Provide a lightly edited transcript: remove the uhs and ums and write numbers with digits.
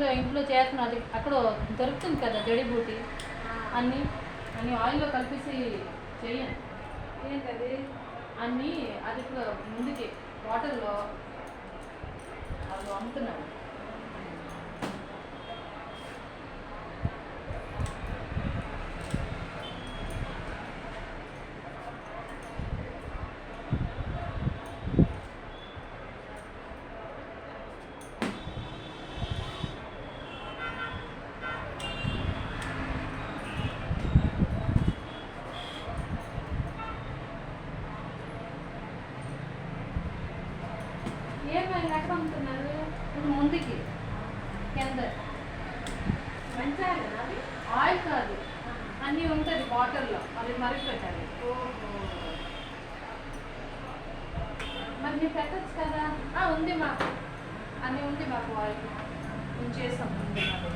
మామూలుగా ఇంట్లో చేస్తున్నది అక్కడ దొరుకుతుంది కదా జడీబూటి అన్నీ అన్నీ ఆయిల్లో కలిపేసి చెయ్యండి. ఏంటది అన్నీ అది కూడా ముందుకి వాటర్లో అది అమ్ముతున్నాను. ఏమైనా ఎక్కడ అమ్ముతున్నారు ఇప్పుడు ముందుకి కింద మంచిగా అది ఆయిల్ కాదు అన్నీ ఉంటుంది వాటర్లో అది మరిగి పెట్టాలి. ఓహో మరి మీరు పెట్టచ్చు కదా. ఉంది మాకు అన్నీ ఉంది మాకు ఆయిల్ మేము చేస్తాం ఉంది మాకు.